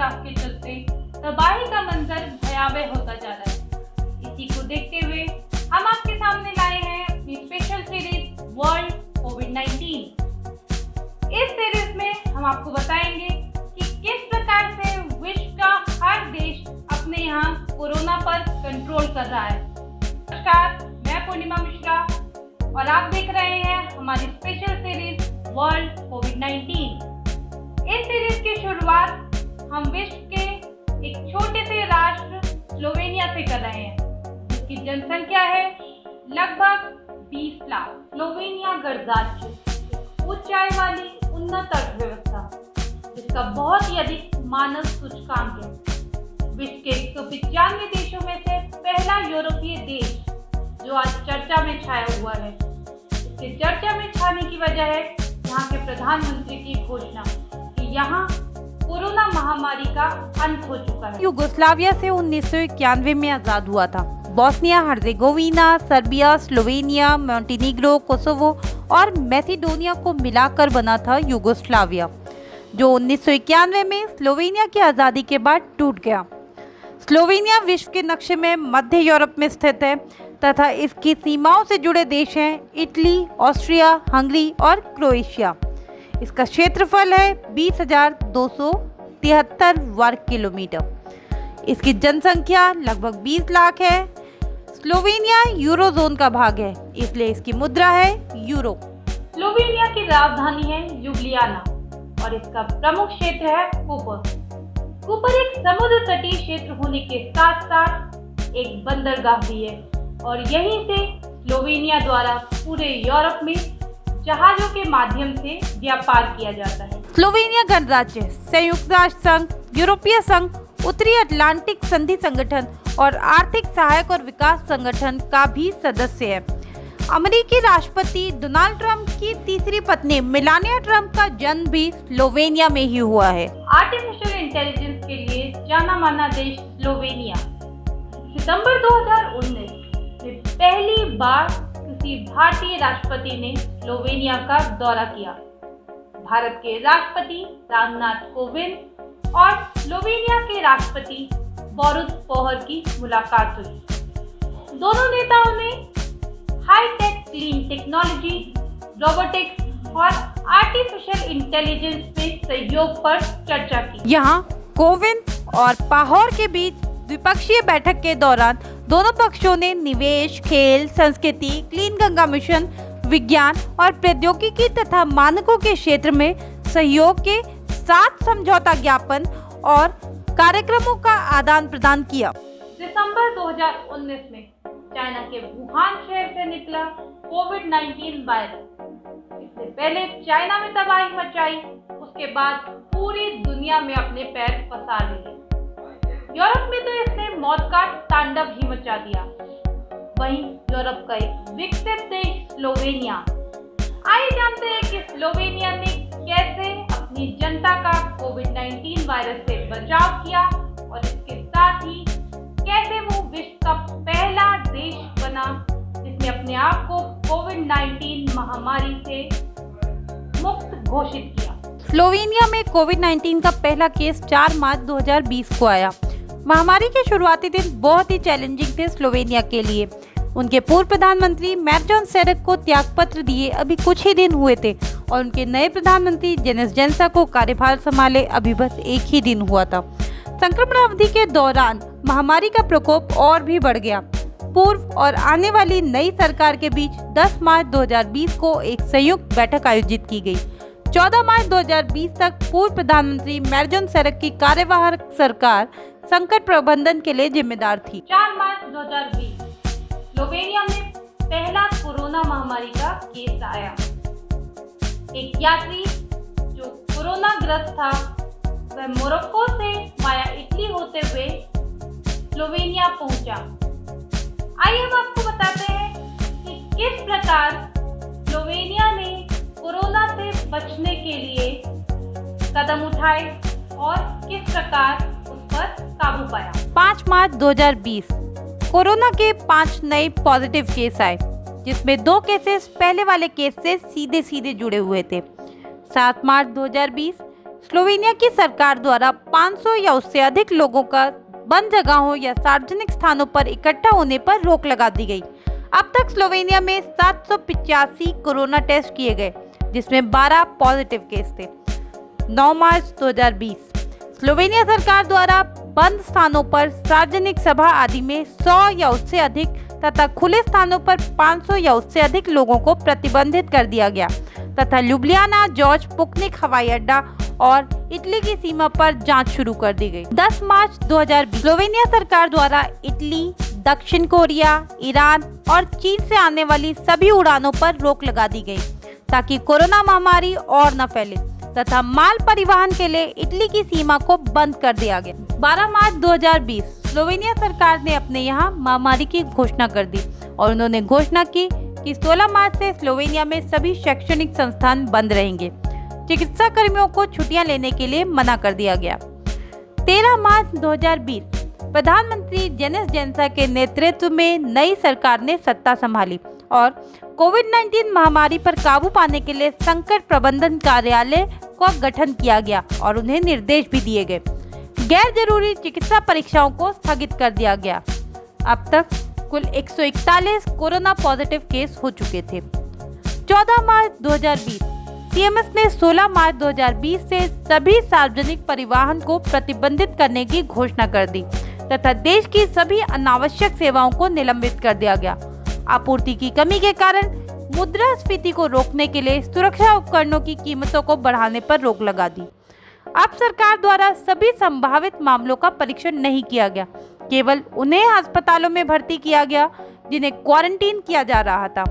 बरसात के चलते तबाही का मंजर भयावह होता जा रहा है। इसी को देखते हुए हम आपके सामने लाए हैं अपनी स्पेशल सीरीज वर्ल्ड कोविड-19। इस सीरीज में हम आपको बताएंगे कि किस प्रकार से विश्व का हर देश अपने यहाँ कोरोना पर कंट्रोल कर रहा है। नमस्कार, मैं पूर्णिमा मिश्रा और आप देख रहे हैं हमारी स्पेशल सीरीज वर्ल्ड कोविड-19। इस सीरीज की शुरुआत हम विश्व के एक छोटे से राष्ट्र स्लोवेनिया से कर रहे हैं, जिसकी जनसंख्या है लगभग 20 लाख। स्लोवेनिया गणराज्य ऊंचाई वाली उन्नत अर्थव्यवस्था, जिसका बहुत ही अधिक मानव सूचकांक है। विश्व के 195 देशों में से पहला यूरोपीय देश जो आज चर्चा में छाया हुआ है। इसके चर्चा में छाने की वजह है यहाँ के प्रधानमंत्री की घोषणा कि यहाँ कोरोना महामारी का अंत हो चुका है। युगोस्लाविया से 1991 में आजाद हुआ था। Bosnia Herzegovina, Serbia, Slovenia, Montenegro, Kosovo और मैसेडोनिया को मिलाकर बना था युगोस्लाविया, जो 1991 में स्लोवेनिया की आज़ादी के बाद टूट गया। स्लोवेनिया विश्व के नक्शे में मध्य यूरोप में स्थित है तथा इसकी सीमाओं से जुड़े देश हैं इटली, ऑस्ट्रिया, हंगरी और क्रोएशिया। इसका क्षेत्रफल है 20,273 वर्ग किलोमीटर। इसकी जनसंख्या लगभग 20 लाख है। स्लोवेनिया यूरोजोन का भाग है, इसलिए इसकी मुद्रा है यूरो। स्लोवेनिया की राजधानी है ल्यूब्लियाना और इसका प्रमुख क्षेत्र है कूपर। कूपर एक समुद्र तटीय क्षेत्र होने के साथ साथ एक बंदरगाह भी है और यहीं से स्लोवेनिया द्वारा पूरे यूरोप में जहाजों के माध्यम से व्यापार किया जाता है। स्लोवेनिया गणराज्य संयुक्त राष्ट्र संघ, यूरोपीय संघ, उत्तरी अटलांटिक संधि संगठन और आर्थिक सहायक और विकास संगठन का भी सदस्य है। अमेरिकी राष्ट्रपति डोनाल्ड ट्रंप की तीसरी पत्नी मेलानिया ट्रंप का जन्म भी स्लोवेनिया में ही हुआ है। आर्टिफिशियल इंटेलिजेंस के लिए जाना माना देश स्लोवेनिया सितंबर 2019 में पहली बार किसी भारतीय राष्ट्रपति ने स्लोवेनिया का दौरा किया। भारत के राष्ट्रपति रामनाथ कोविंद और स्लोवेनिया के राष्ट्रपति बोरुत पोहर की मुलाकात हुई। दोनों नेताओं ने हाईटेक क्लीन टेक्नोलॉजी, रोबोटिक्स और आर्टिफिशियल इंटेलिजेंस में सहयोग पर चर्चा की। यहाँ कोविंद और पाहोर के बीच द्विपक्षीय बैठक के दौरान दोनों पक्षों ने निवेश, खेल, संस्कृति, क्लीन गंगा मिशन, विज्ञान और प्रौद्योगिकी तथा मानकों के क्षेत्र में सहयोग के 7 समझौता ज्ञापन और कार्यक्रमों का आदान प्रदान किया। दिसंबर 2019 में चाइना के वुहान शहर से निकला कोविड-19 वायरस। इससे पहले चाइना में तबाही मचाई, उसके बाद पूरी दुनिया में अपने पैर पसार लिए। यूरोप में तो इसने मौत का तांडव ही मचा दिया। वहीं यूरोप का एक विकसित देश स्लोवेनिया। आइए जानते हैं कि स्लोवेनिया ने कैसे अपनी जनता का कोविड-19 वायरस से बचाव किया और इसके साथ ही कैसे वो विश्व का पहला देश बना जिसने अपने आप को कोविड-19 महामारी से मुक्त घोषित किया। स्लोवेनिया में कोविड-19 का पहला केस 4 मार्च 2020 को आया। महामारी के शुरुआती दिन बहुत ही चैलेंजिंग थे स्लोवेनिया के लिए। उनके पूर्व प्रधानमंत्री मैर्जन सेरेक को त्यागपत्र दिए अभी कुछ ही दिन हुए थे और उनके नए प्रधानमंत्री जेनिस जेंसा को कार्यभार संभाले अभी बस एक ही दिन हुआ था। संक्रमण अवधि के दौरान महामारी का प्रकोप और भी बढ़ गया। पूर्व और आने वाली नई सरकार के बीच 10 मार्च 2020 को एक संयुक्त बैठक आयोजित की गई। 14 मार्च 2020 तक पूर्व प्रधानमंत्री मैर्जन सेरेक की कार्यवाहक सरकार संकट प्रबंधन के लिए जिम्मेदार थी। 4 मार्च 2020 स्लोवेनिया में पहला कोरोना महामारी का केस आया। एक यात्री जो कोरोना ग्रस्त था वह मोरक्को से वाया इटली होते हुए स्लोवेनिया पहुंचा। आइए हम आपको बताते हैं कि किस प्रकार स्लोवेनिया ने कोरोना से बचने के लिए कदम उठाए और किस प्रकार उस पर काबू पाया। 5 मार्च 2020 कोरोना के 5 नए पॉजिटिव केस आए, जिसमें 2 केसेस पहले वाले केस से सीधे जुड़े हुए थे। 7 मार्च 2020 स्लोवेनिया की सरकार द्वारा 500 या उससे अधिक लोगों का बंद जगहों या सार्वजनिक स्थानों पर इकट्ठा होने पर रोक लगा दी गई। अब तक स्लोवेनिया में 785 कोरोना टेस्ट किए गए, जिसमें 12 पॉजिटिव केस थे। 9 मार्च 2020 स्लोवेनिया सरकार द्वारा बंद स्थानों पर सार्वजनिक सभा आदि में 100 या उससे अधिक तथा खुले स्थानों पर 500 या उससे अधिक लोगों को प्रतिबंधित कर दिया गया तथा ल्यूब्लियाना, जॉर्ज पुकनिक हवाई अड्डा और इटली की सीमा पर जांच शुरू कर दी गई। 10 मार्च 2020 स्लोवेनिया सरकार द्वारा इटली, दक्षिण कोरिया, ईरान और चीन से आने वाली सभी उड़ानों पर रोक लगा दी गई ताकि कोरोना महामारी और न फैले तथा माल परिवहन के लिए इटली की सीमा को बंद कर दिया गया। 12 मार्च 2020 स्लोवेनिया सरकार ने अपने यहाँ महामारी की घोषणा कर दी और उन्होंने घोषणा की कि 16 मार्च से स्लोवेनिया में सभी शैक्षणिक संस्थान बंद रहेंगे। चिकित्सा कर्मियों को छुट्टियां लेने के लिए मना कर दिया गया। 13 मार्च 2020 प्रधानमंत्री जेनिस जेंसा के नेतृत्व में नई सरकार ने सत्ता संभाली और कोविड-19 महामारी पर काबू पाने के लिए संकट प्रबंधन कार्यालय का गठन किया गया और उन्हें निर्देश भी दिए गए। गैर जरूरी चिकित्सा परीक्षाओं को स्थगित कर दिया गया। अब तक कुल 141 कोरोना पॉजिटिव केस हो चुके थे। 14 मार्च 2020 सीएमएस ने 16 मार्च 2020 से सभी सार्वजनिक परिवहन को प्रतिबंधित करने की घोषणा कर दी तथा देश की सभी अनावश्यक सेवाओं को निलंबित कर दिया गया। आपूर्ति की कमी के कारण मुद्रास्फीति को रोकने के लिए सुरक्षा उपकरणों की कीमतों को बढ़ाने पर रोक लगा दी। अब सरकार द्वारा सभी संभावित मामलों का परीक्षण नहीं किया गया, केवल उन्हें अस्पतालों में भर्ती किया गया जिन्हें क्वारंटीन किया जा रहा था।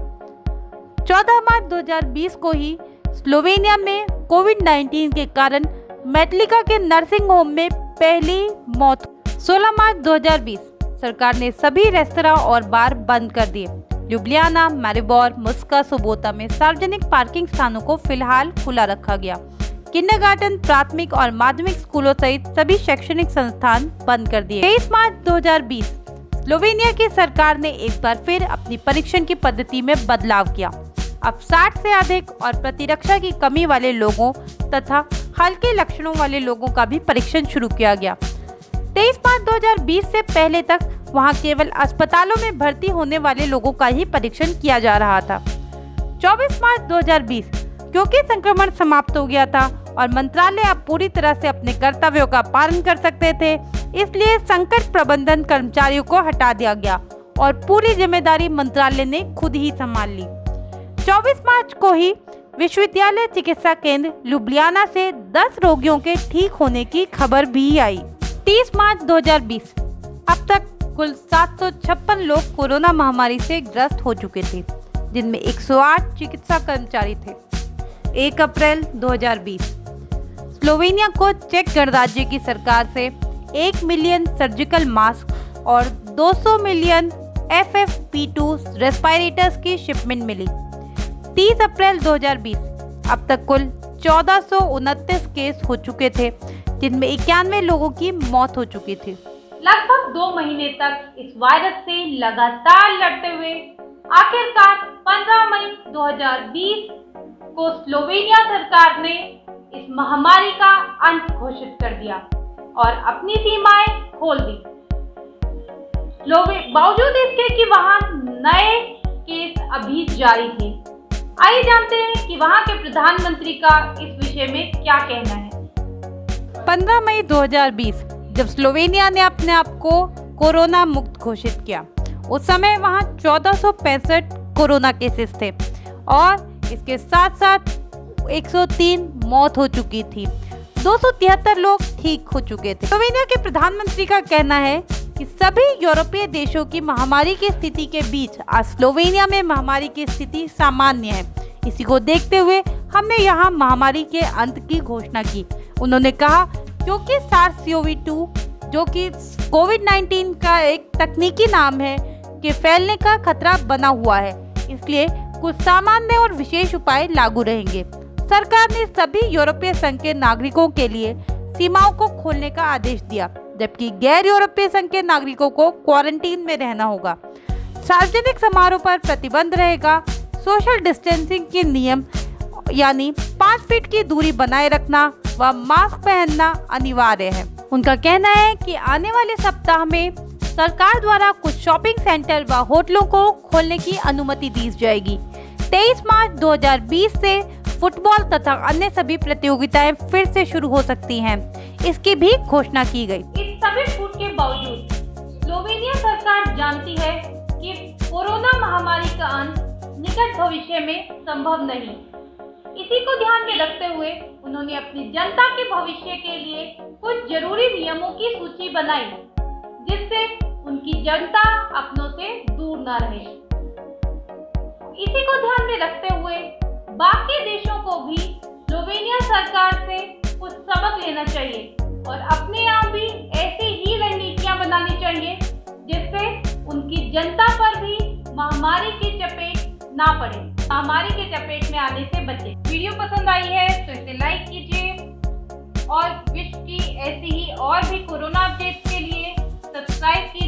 14 मार्च 2020 को ही स्लोवेनिया में कोविड-19 के कारण मेटलिका के नर्सिंग होम में पहली मौत। 16 मार्च 2020 सरकार ने सभी रेस्तरां और बार बंद कर दिए। ल्यूब्लियाना, मारिबोर, मुस्का, सोबोता में सार्वजनिक पार्किंग स्थानों को फिलहाल खुला रखा गया। किंडरगार्टन, प्राथमिक और माध्यमिक स्कूलों सहित सभी शैक्षणिक संस्थान बंद कर दिए। 23 मार्च 2020 स्लोवेनिया की सरकार ने एक बार फिर अपनी परीक्षण की पद्धति में बदलाव किया। अब 60 से अधिक और प्रतिरक्षा की कमी वाले लोगों तथा हल्के लक्षणों वाले लोगों का भी परीक्षण शुरू किया गया। 23 मार्च 2020 से पहले तक वहां केवल अस्पतालों में भर्ती होने वाले लोगों का ही परीक्षण किया जा रहा था। 24 मार्च 2020 क्योंकि संक्रमण समाप्त हो गया था और मंत्रालय अब पूरी तरह से अपने कर्तव्यों का पालन कर सकते थे, इसलिए संकट प्रबंधन कर्मचारियों को हटा दिया गया और पूरी जिम्मेदारी मंत्रालय ने खुद ही संभाल ली। 24 मार्च को ही विश्वविद्यालय चिकित्सा केंद्र ल्यूब्लियाना से 10 रोगियों के ठीक होने की खबर भी आई। 30 मार्च 2020 अब तक कुल 756 लोग कोरोना महामारी से ग्रस्त हो चुके थे, जिनमें 108 चिकित्सा कर्मचारी थे। 1 अप्रैल 2020 स्लोवेनिया को चेक गणराज्य की सरकार से 1 मिलियन सर्जिकल मास्क और 200 मिलियन FFP2 रेस्पिरेटर्स की शिपमेंट मिली। 30 अप्रैल 2020 अब तक कुल 1429 केस हो चुके थे, जिनमें 91 लोगों की मौत हो चुकी थी। लगभग 2 महीने तक इस वायरस से लगातार लड़ते हुए आखिरकार 15 मई 2020 को स्लोवेनिया सरकार ने इस महामारी का अंत घोषित कर दिया और अपनी सीमाएं खोल दी। बावजूद इसके कि वहां नए केस अभी जारी थे। आइए जानते हैं कि वहां के प्रधानमंत्री का इस विषय में क्या कहना है। 15 मई 2020 जब स्लोवेनिया ने अपने आप को कोरोना मुक्त घोषित किया, उस समय वहां 1465 कोरोना केसेस थे और इसके साथ साथ 103 मौत हो चुकी थी। 273 लोग ठीक हो चुके थे। स्लोवेनिया के प्रधानमंत्री का कहना है कि सभी यूरोपीय देशों की महामारी की स्थिति के बीच आज स्लोवेनिया में महामारी की स्थिति सामान्य है। इसी को देखते हुए हमने यहाँ महामारी के अंत की घोषणा की। उन्होंने कहा क्योंकि SARS-CoV-2 जो कि कोविड-19 का एक तकनीकी नाम है के फैलने का खतरा बना हुआ है, इसलिए कुछ सामान्य और विशेष उपाय लागू रहेंगे। सरकार ने सभी यूरोपीय संघ के नागरिकों के लिए सीमाओं को खोलने का आदेश दिया, जबकि गैर यूरोपीय संघ के नागरिकों को क्वारंटीन में रहना होगा। सार्वजनिक समारोह पर प्रतिबंध रहेगा। सोशल डिस्टेंसिंग के नियम यानी 5 फीट की दूरी बनाए रखना, व मास्क पहनना अनिवार्य है। उनका कहना है कि आने वाले सप्ताह में सरकार द्वारा कुछ शॉपिंग सेंटर व होटलों को खोलने की अनुमति दी जाएगी। 23 मार्च 2020 से फुटबॉल तथा अन्य सभी प्रतियोगिताएं फिर से शुरू हो सकती हैं, इसकी भी घोषणा की गई। इस सभी छूट के बावजूद स्लोवेनिया सरकार जानती है कि कोरोना महामारी का अंत निकट भविष्य में संभव नहीं। इसी को ध्यान में रखते हुए उन्होंने अपनी जनता के भविष्य के लिए कुछ जरूरी नियमों की सूची बनाई, जिससे उनकी जनता अपनों से दूर न रहे। इसी को ध्यान में रखते हुए बाकी देशों को भी स्लोवेनिया सरकार से कुछ सबक लेना चाहिए और अपने आप भी ऐसी ही रणनीतियां बनानी चाहिए, जिससे उनकी जनता पर भी महामारी की चपेट ना पड़े, महामारी के चपेट में आने से बचे। वीडियो पसंद आई है तो इसे लाइक कीजिए और विश्व की ऐसी ही और भी कोरोना अपडेट्स के लिए सब्सक्राइब कीजिए।